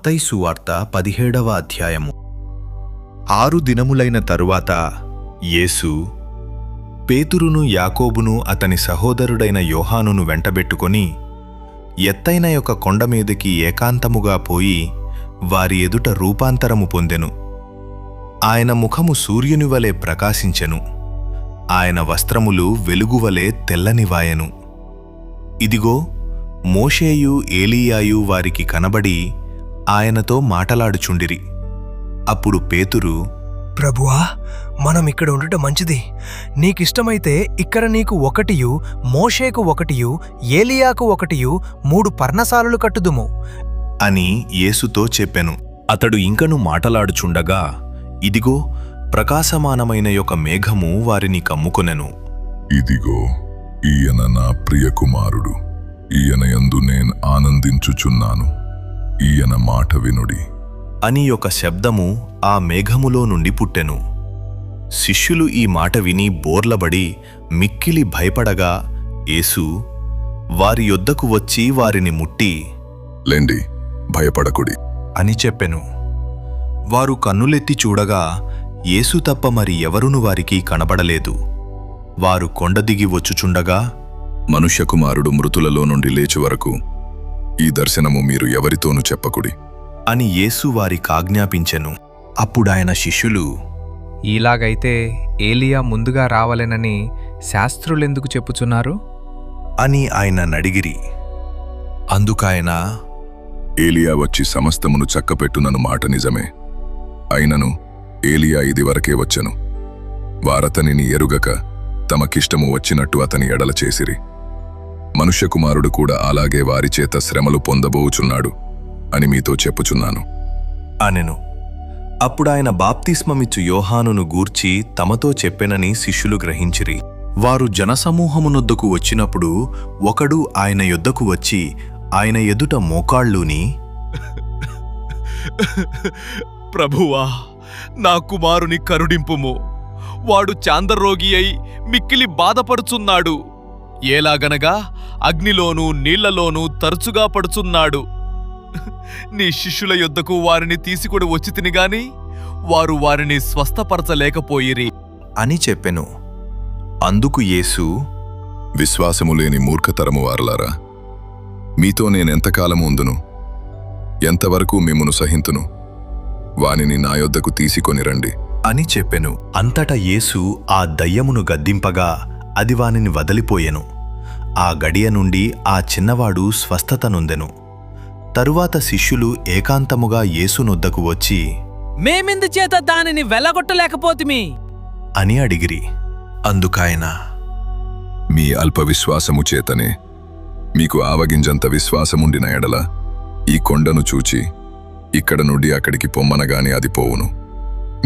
మత్తయి సువార్త 17వ అధ్యాయము. 6 దినములైన తరువాత యేసు పేతురును, యాకోబును, అతని సహోదరుడైన యోహానును వెంటబెట్టుకొని ఎత్తైన ఒక కొండమీదకి ఏకాంతముగా పోయి వారి ఎదుట రూపాంతరము పొందెను. ఆయన ముఖము సూర్యుని వలె ప్రకాశించెను. ఆయన వస్త్రములు వెలుగువలె తెల్లనివాయెను. ఇదిగో, మోషేయు ఏలీయాయు వారికి కనబడి ఆయనతో మాటలాడుచుండిరి. అప్పుడు పేతురు, ప్రభువా, మనం ఇక్కడ ఉండటం మంచిది. నీకిష్టమైతే ఇక్కడ నీకు ఒకటియు, మోషేకు ఒకటియు, ఏలియాకు ఒకటియు 3 పర్ణశాలలు కట్టుదుము అని యేసుతో చెప్పెను. అతడు ఇంకను మాటలాడుచుండగా ఇదిగో, ప్రకాశమానమైన ఒక మేఘము వారిని కమ్ముకొనెను. ఇదిగో, ఈయన నా ప్రియకుమారుడు, ఈయన యందు నేను ఆనందించుచున్నాను, ఈయన మాట వినుడి అని ఒక శబ్దము ఆ మేఘములో నుండి పుట్టెను. శిష్యులు ఈ మాట విని బోర్లబడి మిక్కిలి భయపడగా యేసు వారి యొద్దకు వచ్చి వారిని ముట్టి, లెండి, భయపడకుడి అని చెప్పెను. వారు కన్నులెత్తి చూడగా యేసు తప్ప మరి ఎవరును వారికి కనబడలేదు. వారు కొండ దిగి వచ్చుచుండగా, మనుష్యకుమారుడు మృతులలో నుండి లేచి వరకు ఈ దర్శనము మీరు ఎవరితోనూ చెప్పకుడి అని యేసు వారికాజ్ఞాపించెను. అప్పుడాయన శిష్యులు, ఇలాగైతే ఏలియా ముందుగా రావాలెనని శాస్త్రులెందుకు చెప్పుచున్నారు అని ఆయన నడిగిరి. అందుకాయన, ఏలియా వచ్చి సమస్తమును చక్కపెట్టునను మాట నిజమే. అయినను ఏలియా ఇదివరకే వచ్చెను. వారతనిని ఎరుగక తమకిష్టము వచ్చినట్టు అతని ఎడల చేసిరి. మనుష్యకుమారుడు కూడా అలాగే వారిచేత శ్రమలు పొందబోచున్నాడు అని మీతో చెప్పుచున్నాను అనెను. అప్పుడాయన బాప్తిస్మమిచ్చు యోహానును గూర్చి తమతో చెప్పెనని శిష్యులు గ్రహించిరి. వారు జనసమూహమునొద్దకు వచ్చినప్పుడు ఒకడు ఆయన యొద్దకు వచ్చి ఆయన ఎదుట మోకాళ్ళూని, ప్రభువా, నా కుమారుని కరుణింపుము. వాడు చాందరోగి అయి మిక్కిలి బాధపడుచున్నాడు. ఏలాగనగా అగ్నిలోనూ నీళ్లలోనూ తరచుగా పడుచున్నాడు. నీ శిష్యుల యొద్దకు వారిని తీసుకుని వచ్చి తినిగాని వారు వారిని స్వస్థపరచలేకపోయిరి అని చెప్పెను. అందుకు యేసు, విశ్వాసము లేని మూర్ఖతరము వారలారా, మీతో నేనెంతకాలము ఉందును? ఎంతవరకు మిమ్మును సహింతును? వానిని నా యొద్దకు తీసుకొని రండి అని చెప్పెను. అంతటా యేసు ఆ దయ్యమును గద్దింపగా అది వానిని వదిలిపోయెను. ఆ గడియ నుండి ఆ చిన్నవాడు స్వస్థత నొందెను. తరువాత శిష్యులు ఏకాంతముగా యేసునొద్దకు వచ్చి, మేమెందుచేత దానిని వెళ్లగొట్టలేకపోతిమి అని అడిగిరి. అందుకాయన, మీ అల్ప విశ్వాసము చేతనే. మీకు ఆవగింజంత విశ్వాసముండిన ఎడల ఈ కొండను చూచి ఇక్కడ నుండి అక్కడికి పొమ్మనగాని అది పోవును.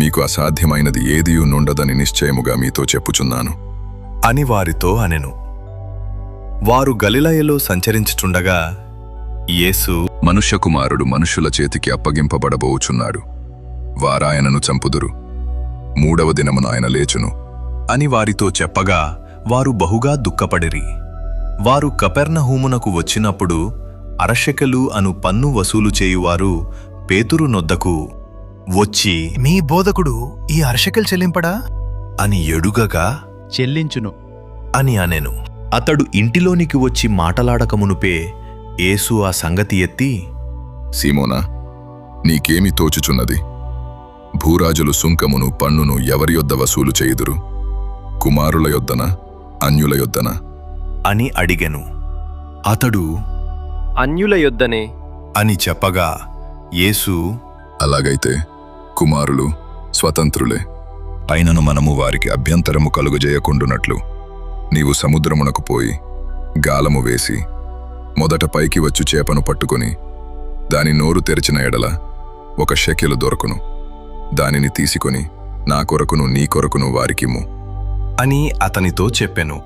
మీకు అసాధ్యమైనది ఏదియూ నుండదని నిశ్చయముగా మీతో చెప్పుచున్నాను అని వారితో అనెను. వారు గలిలయలో సంచరించుచుండగా యేసు, మనుష్యకుమారుడు మనుషుల చేతికి అప్పగింపబడబోచున్నాడు. వారాయనను చంపుదురు. 3వ దినమున ఆయన లేచును అని వారితో చెప్పగా వారు బహుగా దుఃఖపడిరి. వారు కపెర్నహూమునకు వచ్చినప్పుడు అరశెకెలు అను పన్ను వసూలు చేయువారు పేతురు నొద్దకు వచ్చి, మీ బోధకుడు ఈ అర్షకెల్ చెల్లింపడా అని ఎడుగగా, చెల్లించును అని అనెను. అతడు ఇంటిలోనికి వచ్చి మాటలాడకమునుపే యేసు ఆ సంగతి ఎత్తి, సీమోనా, నీకేమి తోచుచున్నది? భూరాజులు సుంకమును పన్నును ఎవరి యొద్ద వసూలు చేయుదురు? కుమారుల యొద్దనా, అన్యుల యొద్దనా అని అడిగెను. అతడు అన్యుల యొద్దనే అని చెప్పగా యేసు, అలాగైతే కుమారులు స్వతంత్రులే. అయినను మనము వారికి అభ్యంతరము కలుగజేయకుండునట్లు నీవు సముద్రమునకు పోయి గాలము వేసి మొదట పైకి వచ్చు చేపను పట్టుకొని దాని నోరు తెరిచిన ఎడల 1 షెకెలు దొరకును. దానిని తీసుకొని నా కొరకును నీ కొరకును వారికిమ్ము అని అతనితో చెప్పెను.